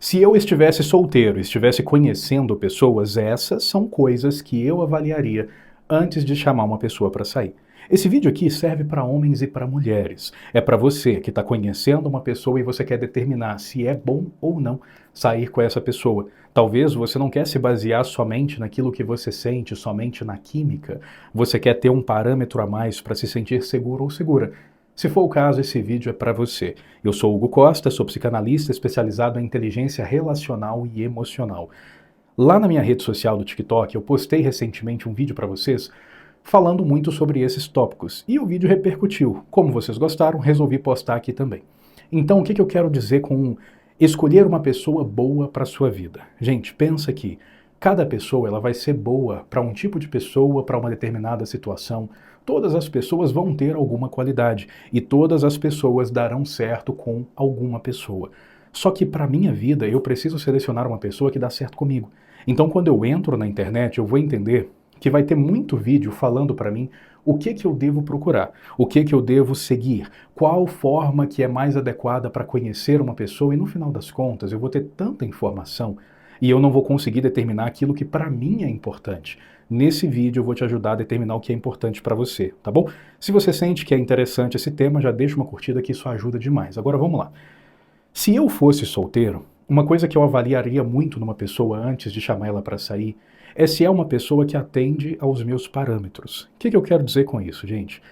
Se eu estivesse solteiro, estivesse conhecendo pessoas, essas são coisas que eu avaliaria antes de chamar uma pessoa para sair. Esse vídeo aqui serve para homens e para mulheres. É para você que está conhecendo uma pessoa e você quer determinar se é bom ou não sair com essa pessoa. Talvez você não quer se basear somente naquilo que você sente, somente na química. Você quer ter um parâmetro a mais para se sentir seguro ou segura. Se for o caso, esse vídeo é para você. Eu sou Hugo Costa, sou psicanalista especializado em inteligência relacional e emocional. Lá na minha rede social do TikTok, eu postei recentemente um vídeo para vocês falando muito sobre esses tópicos. E o vídeo repercutiu. Como vocês gostaram, resolvi postar aqui também. Então, o que eu quero dizer com escolher uma pessoa boa para a sua vida? Gente, pensa que cada pessoa ela vai ser boa para um tipo de pessoa, para uma determinada situação. Todas as pessoas vão ter alguma qualidade e todas as pessoas darão certo com alguma pessoa. Só que para minha vida eu preciso selecionar uma pessoa que dá certo comigo. Então quando eu entro na internet eu vou entender que vai ter muito vídeo falando para mim o que eu devo procurar, o que eu devo seguir, qual forma que é mais adequada para conhecer uma pessoa e no final das contas eu vou ter tanta informação e eu não vou conseguir determinar aquilo que para mim é importante. Nesse vídeo eu vou te ajudar a determinar o que é importante para você, tá bom? Se você sente que é interessante esse tema, já deixa uma curtida que isso ajuda demais. Agora vamos lá. Se eu fosse solteiro, uma coisa que eu avaliaria muito numa pessoa antes de chamar ela para sair é se é uma pessoa que atende aos meus parâmetros. O que eu quero dizer com isso, gente?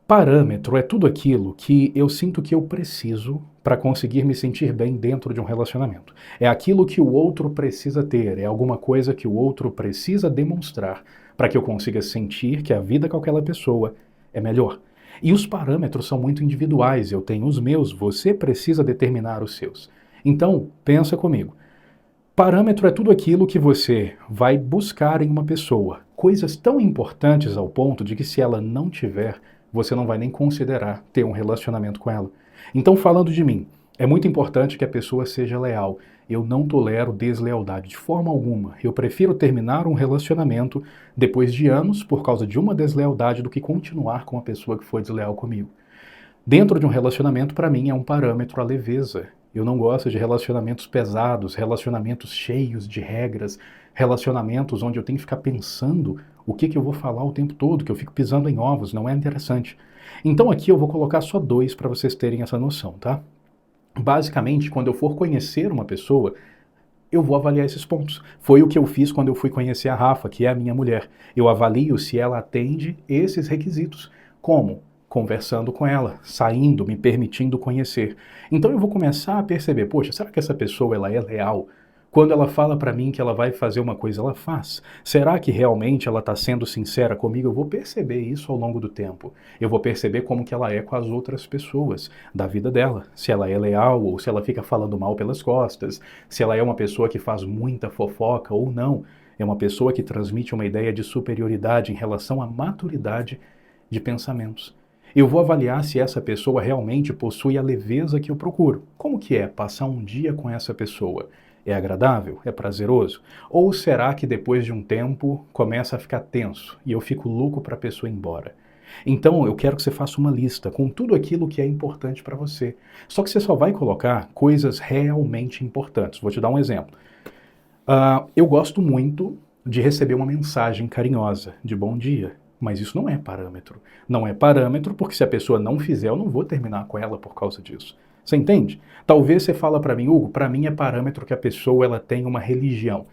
Parâmetro é tudo aquilo que eu sinto que eu preciso para conseguir me sentir bem dentro de um relacionamento. É aquilo que o outro precisa ter, é alguma coisa que o outro precisa demonstrar para que eu consiga sentir que a vida com aquela pessoa é melhor. E os parâmetros são muito individuais, eu tenho os meus, você precisa determinar os seus. Então, pensa comigo. Parâmetro é tudo aquilo que você vai buscar em uma pessoa. Coisas tão importantes ao ponto de que se ela não tiver, você não vai nem considerar ter um relacionamento com ela. Então, falando de mim, é muito importante que a pessoa seja leal. Eu não tolero deslealdade de forma alguma. Eu prefiro terminar um relacionamento depois de anos por causa de uma deslealdade do que continuar com a pessoa que foi desleal comigo. Dentro de um relacionamento, para mim, é um parâmetro a leveza. Eu não gosto de relacionamentos pesados, relacionamentos cheios de regras, relacionamentos onde eu tenho que ficar pensando o que eu vou falar o tempo todo, que eu fico pisando em ovos, não é interessante. Então aqui eu vou colocar só dois para vocês terem essa noção, tá? Basicamente, quando eu for conhecer uma pessoa, eu vou avaliar esses pontos. Foi o que eu fiz quando eu fui conhecer a Rafa, que é a minha mulher. Eu avalio se ela atende esses requisitos. Como? Conversando com ela, saindo, me permitindo conhecer. Então eu vou começar a perceber, poxa, será que essa pessoa ela é leal? Quando ela fala para mim que ela vai fazer uma coisa, ela faz. Será que realmente ela está sendo sincera comigo? Eu vou perceber isso ao longo do tempo. Eu vou perceber como que ela é com as outras pessoas da vida dela. Se ela é leal ou se ela fica falando mal pelas costas. Se ela é uma pessoa que faz muita fofoca ou não. É uma pessoa que transmite uma ideia de superioridade em relação à maturidade de pensamentos. Eu vou avaliar se essa pessoa realmente possui a leveza que eu procuro. Como que é passar um dia com essa pessoa? É agradável? É prazeroso? Ou será que depois de um tempo começa a ficar tenso e eu fico louco para a pessoa ir embora? Então eu quero que você faça uma lista com tudo aquilo que é importante para você. Só que você só vai colocar coisas realmente importantes. Vou te dar um exemplo. Eu gosto muito de receber uma mensagem carinhosa de bom dia. Mas isso não é parâmetro. Não é parâmetro porque se a pessoa não fizer, eu não vou terminar com ela por causa disso. Você entende? Talvez você fala para mim, Hugo, para mim é parâmetro que a pessoa ela tenha uma religião.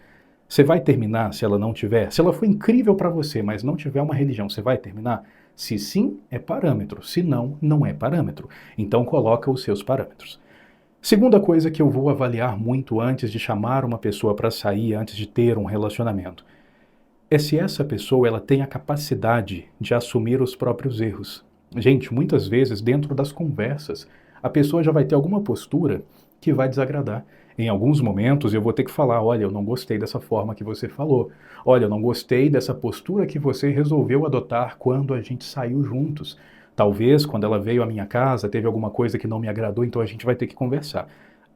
Você vai terminar se ela não tiver? Se ela for incrível para você, mas não tiver uma religião, você vai terminar? Se sim, é parâmetro. Se não, não é parâmetro. Então coloca os seus parâmetros. Segunda coisa que eu vou avaliar muito antes de chamar uma pessoa para sair, antes de ter um relacionamento é se essa pessoa ela tem a capacidade de assumir os próprios erros. Gente, muitas vezes dentro das conversas, a pessoa já vai ter alguma postura que vai desagradar. Em alguns momentos eu vou ter que falar, olha, eu não gostei dessa forma que você falou. Olha, eu não gostei dessa postura que você resolveu adotar quando a gente saiu juntos. Talvez quando ela veio à minha casa, teve alguma coisa que não me agradou, então a gente vai ter que conversar.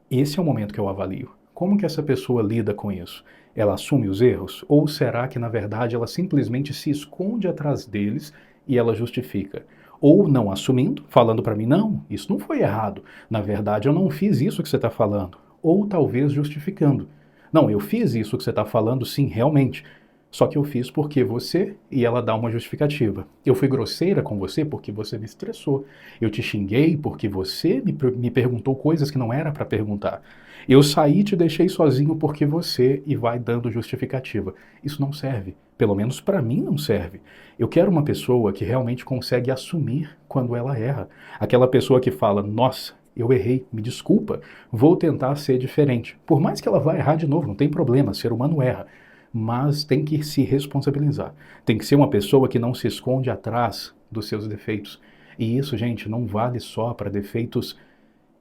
Esse é o momento que eu avalio. Como que essa pessoa lida com isso? Ela assume os erros? Ou será que, na verdade, ela simplesmente se esconde atrás deles e ela justifica? Ou não assumindo, falando para mim, não, isso não foi errado. Na verdade, eu não fiz isso que você está falando. ou talvez justificando. Não, eu fiz isso que você está falando, sim, realmente. Só que eu fiz porque você, e ela dá uma justificativa. Eu fui grosseira com você porque você me estressou. Eu te xinguei porque você me perguntou coisas que não era para perguntar. Eu saí e te deixei sozinho porque você, e vai dando justificativa. Isso não serve. Pelo menos para mim não serve. Eu quero uma pessoa que realmente consegue assumir quando ela erra. Aquela pessoa que fala, nossa, eu errei, me desculpa, vou tentar ser diferente. Por mais que ela vá errar de novo, não tem problema, ser humano erra. Mas tem que se responsabilizar. Tem que ser uma pessoa que não se esconde atrás dos seus defeitos. E isso, gente, não vale só para defeitos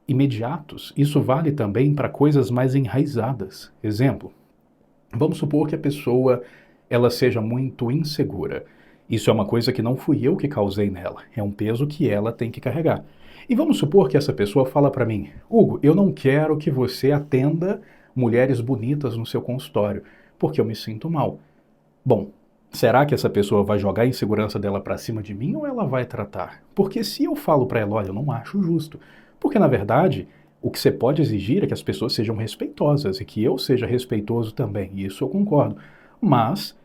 imediatos. Isso vale também para coisas mais enraizadas. Exemplo, vamos supor que a pessoa ela seja muito insegura. Isso é uma coisa que não fui eu que causei nela. É um peso que ela tem que carregar. E vamos supor que essa pessoa fala para mim, Hugo, eu não quero que você atenda mulheres bonitas no seu consultório, porque eu me sinto mal. Bom, será que essa pessoa vai jogar a insegurança dela para cima de mim ou ela vai tratar? Porque se eu falo para ela, olha, eu não acho justo. Porque na verdade, o que você pode exigir é que as pessoas sejam respeitosas e que eu seja respeitoso também. E isso eu concordo. Mas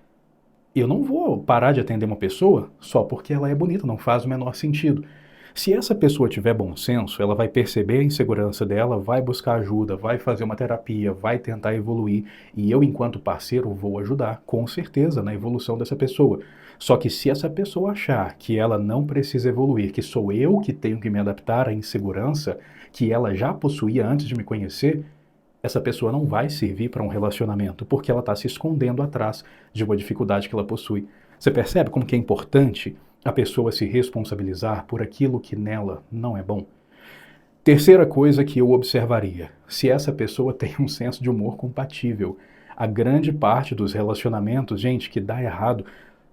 eu não vou parar de atender uma pessoa só porque ela é bonita, não faz o menor sentido. Se essa pessoa tiver bom senso, ela vai perceber a insegurança dela, vai buscar ajuda, vai fazer uma terapia, vai tentar evoluir, e eu, enquanto parceiro, vou ajudar, com certeza, na evolução dessa pessoa. Só que se essa pessoa achar que ela não precisa evoluir, que sou eu que tenho que me adaptar à insegurança que ela já possuía antes de me conhecer, essa pessoa não vai servir para um relacionamento, porque ela está se escondendo atrás de uma dificuldade que ela possui. Você percebe como que é importante a pessoa se responsabilizar por aquilo que nela não é bom? Terceira coisa que eu observaria, se essa pessoa tem um senso de humor compatível. A grande parte dos relacionamentos, gente, que dá errado,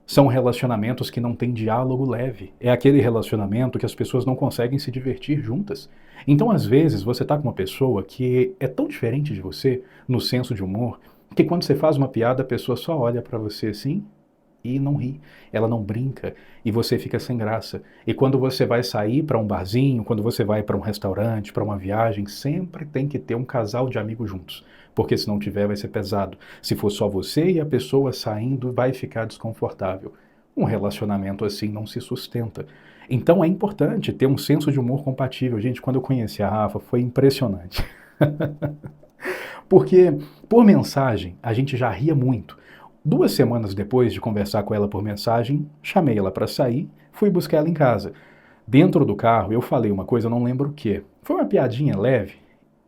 são relacionamentos que não têm diálogo leve. É aquele relacionamento que as pessoas não conseguem se divertir juntas. Então, às vezes, você está com uma pessoa que é tão diferente de você, no senso de humor, que quando você faz uma piada, a pessoa só olha para você assim e não ri, ela não brinca e você fica sem graça. E quando você vai sair para um barzinho, quando você vai para um restaurante, para uma viagem, sempre tem que ter um casal de amigos juntos, porque se não tiver vai ser pesado. Se for só você e a pessoa saindo, vai ficar desconfortável. Um relacionamento assim não se sustenta. Então é importante ter um senso de humor compatível. Gente, quando eu conheci a Rafa, foi impressionante. Porque por mensagem a gente já ria muito. 2 semanas depois de conversar com ela por mensagem, chamei ela para sair, fui buscar ela em casa. Dentro do carro eu falei uma coisa, eu não lembro o quê. Foi uma piadinha leve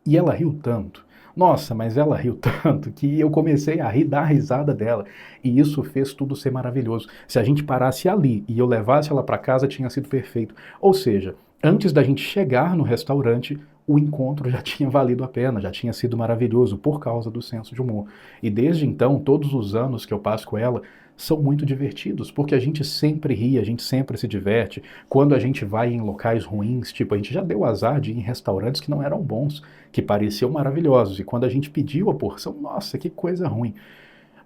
e ela riu tanto. Nossa, mas ela riu tanto que eu comecei a rir da risada dela. E isso fez tudo ser maravilhoso. Se a gente parasse ali e eu levasse ela para casa, tinha sido perfeito. Ou seja, antes da gente chegar no restaurante, o encontro já tinha valido a pena, já tinha sido maravilhoso por causa do senso de humor. E desde então, todos os anos que eu passo com ela são muito divertidos, porque a gente sempre ri, a gente sempre se diverte. Quando a gente vai em locais ruins, tipo, a gente já deu azar de ir em restaurantes que não eram bons, que pareciam maravilhosos. E quando a gente pediu a porção, nossa, que coisa ruim.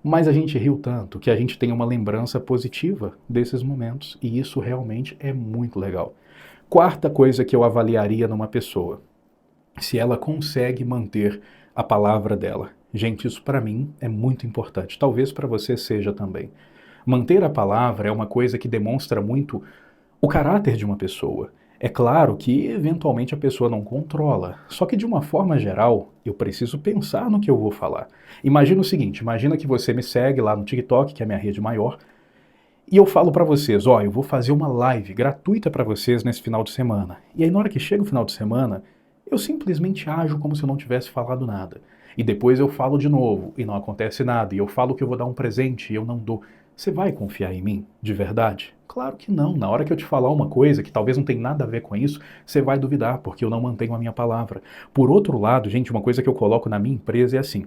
Mas a gente riu tanto que a gente tem uma lembrança positiva desses momentos. E isso realmente é muito legal. Quarta coisa que eu avaliaria numa pessoa: se ela consegue manter a palavra dela. Gente, isso para mim é muito importante. Talvez para você seja também. Manter a palavra é uma coisa que demonstra muito o caráter de uma pessoa. É claro que, eventualmente, a pessoa não controla. Só que, de uma forma geral, eu preciso pensar no que eu vou falar. Imagina o seguinte, imagina que você me segue lá no TikTok, que é a minha rede maior, e eu falo para vocês, ó, eu vou fazer uma live gratuita para vocês nesse final de semana. E aí, na hora que chega o final de semana, eu simplesmente ajo como se eu não tivesse falado nada. E depois eu falo de novo e não acontece nada. E eu falo que eu vou dar um presente e eu não dou. Você vai confiar em mim, de verdade? Claro que não. Na hora que eu te falar uma coisa que talvez não tenha nada a ver com isso, você vai duvidar, porque eu não mantenho a minha palavra. Por outro lado, gente, uma coisa que eu coloco na minha empresa é assim: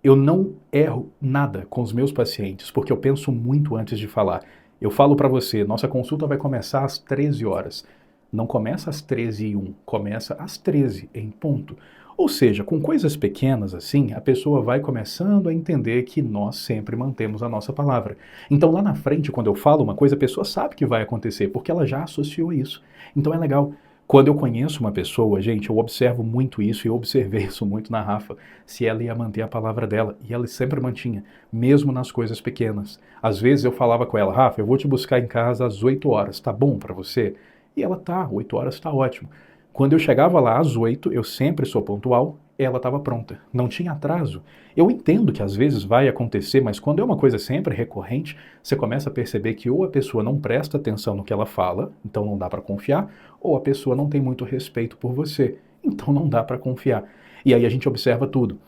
eu não erro nada com os meus pacientes, porque eu penso muito antes de falar. Eu falo para você, nossa consulta vai começar às 13 horas. Não começa às 13h01, começa às 13 em ponto. Ou seja, com coisas pequenas assim, a pessoa vai começando a entender que nós sempre mantemos a nossa palavra. Então lá na frente, quando eu falo uma coisa, a pessoa sabe que vai acontecer, porque ela já associou isso. Então é legal. Quando eu conheço uma pessoa, gente, eu observo muito isso e eu observei isso muito na Rafa, se ela ia manter a palavra dela. E ela sempre mantinha, mesmo nas coisas pequenas. Às vezes eu falava com ela, Rafa, eu vou te buscar em casa às 8 horas, tá bom pra você? E ela, tá, 8 horas tá ótimo. Quando eu chegava lá às 8, eu sempre sou pontual, ela estava pronta. Não tinha atraso. Eu entendo que às vezes vai acontecer, mas quando é uma coisa sempre recorrente, você começa a perceber que ou a pessoa não presta atenção no que ela fala, então não dá para confiar, ou a pessoa não tem muito respeito por você, então não dá para confiar. E aí a gente observa tudo.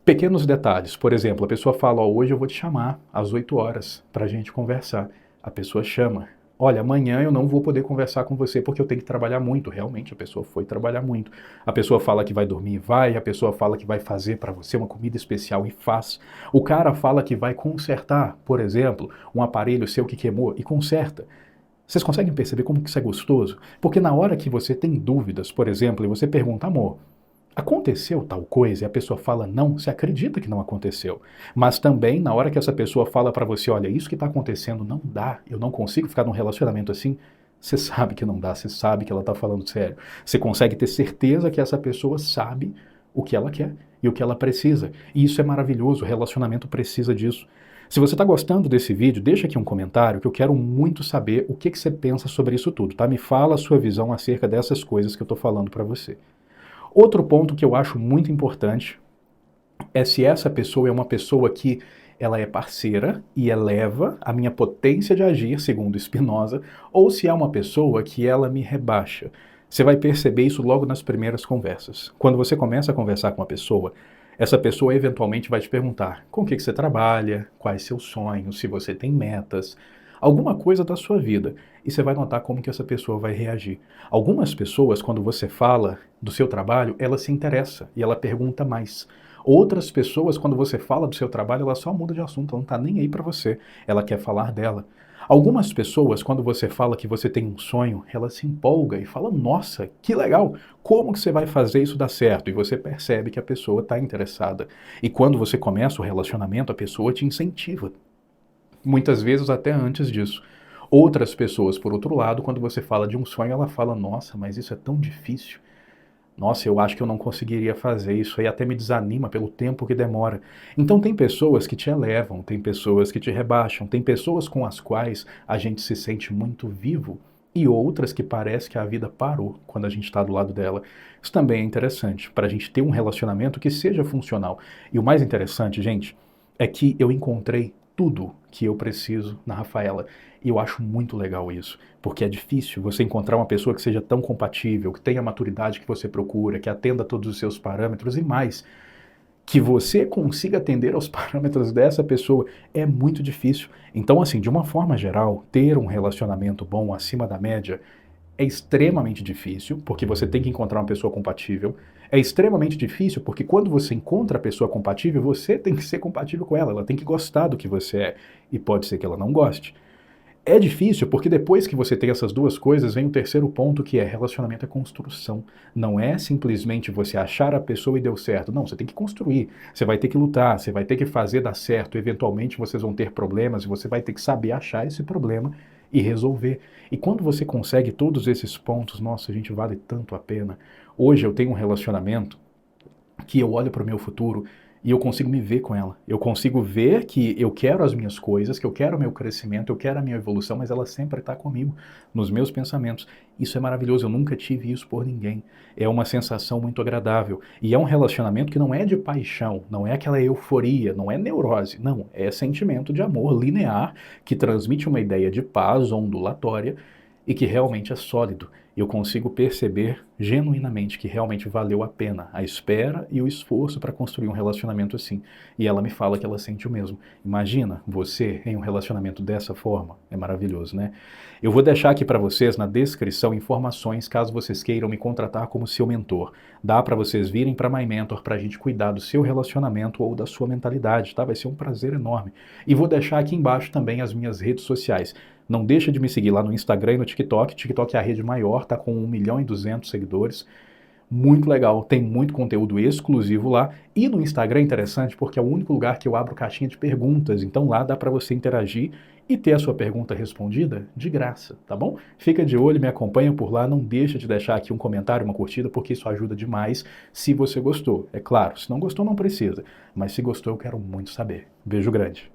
Pequenos detalhes, por exemplo, a pessoa fala, ó, hoje eu vou te chamar às 8 horas para a gente conversar. A pessoa chama, olha, amanhã eu não vou poder conversar com você porque eu tenho que trabalhar muito. Realmente a pessoa foi trabalhar muito. A pessoa fala que vai dormir, vai. A pessoa fala que vai fazer para você uma comida especial e faz. O cara fala que vai consertar, por exemplo, um aparelho seu que queimou e conserta. Vocês conseguem perceber como que isso é gostoso? Porque na hora que você tem dúvidas, por exemplo, e você pergunta, amor, aconteceu tal coisa e a pessoa fala não, você acredita que não aconteceu. Mas também, na hora que essa pessoa fala para você, olha, isso que está acontecendo não dá, eu não consigo ficar num relacionamento assim, você sabe que não dá, você sabe que ela está falando sério. Você consegue ter certeza que essa pessoa sabe o que ela quer e o que ela precisa. E isso é maravilhoso, o relacionamento precisa disso. Se você está gostando desse vídeo, deixa aqui um comentário que eu quero muito saber o que você pensa sobre isso tudo, tá? Me fala a sua visão acerca dessas coisas que eu estou falando para você. Outro ponto que eu acho muito importante é se essa pessoa é uma pessoa que ela é parceira e eleva a minha potência de agir, segundo Spinoza, ou se é uma pessoa que ela me rebaixa. Você vai perceber isso logo nas primeiras conversas. Quando você começa a conversar com uma pessoa, essa pessoa eventualmente vai te perguntar com o que você trabalha, quais seus sonhos, se você tem metas, alguma coisa da sua vida. E você vai notar como que essa pessoa vai reagir. Algumas pessoas, quando você fala do seu trabalho, ela se interessa e ela pergunta mais. Outras pessoas, quando você fala do seu trabalho, ela só muda de assunto, ela não está nem aí para você. Ela quer falar dela. Algumas pessoas, quando você fala que você tem um sonho, ela se empolga e fala, nossa, que legal, como que você vai fazer isso dar certo? E você percebe que a pessoa está interessada. E quando você começa o relacionamento, a pessoa te incentiva. Muitas vezes até antes disso. Outras pessoas, por outro lado, quando você fala de um sonho, ela fala, nossa, mas isso é tão difícil. Nossa, eu acho que eu não conseguiria fazer isso, aí até me desanima pelo tempo que demora. Então tem pessoas que te elevam, tem pessoas que te rebaixam, tem pessoas com as quais a gente se sente muito vivo e outras que parece que a vida parou quando a gente está do lado dela. Isso também é interessante, para a gente ter um relacionamento que seja funcional. E o mais interessante, gente, é que eu encontrei tudo que eu preciso na Rafaela. E eu acho muito legal isso, porque é difícil você encontrar uma pessoa que seja tão compatível, que tenha a maturidade que você procura, que atenda a todos os seus parâmetros e mais, que você consiga atender aos parâmetros dessa pessoa é muito difícil. Então, assim, de uma forma geral, ter um relacionamento bom acima da média é extremamente difícil, porque você tem que encontrar uma pessoa compatível. É extremamente difícil porque quando você encontra a pessoa compatível, você tem que ser compatível com ela tem que gostar do que você é. E pode ser que ela não goste. É difícil porque depois que você tem essas duas coisas, vem o terceiro ponto que é relacionamento é construção. Não é simplesmente você achar a pessoa e deu certo. Não, você tem que construir. Você vai ter que lutar, você vai ter que fazer dar certo. Eventualmente vocês vão ter problemas e você vai ter que saber achar esse problema e resolver. E quando você consegue todos esses pontos, nossa, a gente vale tanto a pena. Hoje eu tenho um relacionamento que eu olho para o meu futuro e eu consigo me ver com ela. Eu consigo ver que eu quero as minhas coisas, que eu quero o meu crescimento, eu quero a minha evolução, mas ela sempre está comigo, nos meus pensamentos. Isso é maravilhoso, eu nunca tive isso por ninguém. É uma sensação muito agradável. E é um relacionamento que não é de paixão, não é aquela euforia, não é neurose, não. É sentimento de amor linear que transmite uma ideia de paz ondulatória e que realmente é sólido. Eu consigo perceber genuinamente que realmente valeu a pena a espera e o esforço para construir um relacionamento assim. E ela me fala que ela sente o mesmo. Imagina você em um relacionamento dessa forma. É maravilhoso, né? Eu vou deixar aqui para vocês na descrição informações caso vocês queiram me contratar como seu mentor. Dá para vocês virem para My Mentor para a gente cuidar do seu relacionamento ou da sua mentalidade, tá? Vai ser um prazer enorme. E vou deixar aqui embaixo também as minhas redes sociais. Não deixa de me seguir lá no Instagram e no TikTok. TikTok é a rede maior, tá com 1.200.000 seguidores. Muito legal, tem muito conteúdo exclusivo lá. E no Instagram é interessante porque é o único lugar que eu abro caixinha de perguntas. Então lá dá para você interagir e ter a sua pergunta respondida de graça, tá bom? Fica de olho, me acompanha por lá, não deixa de deixar aqui um comentário, uma curtida, porque isso ajuda demais se você gostou. É claro, se não gostou não precisa, mas se gostou eu quero muito saber. Beijo grande.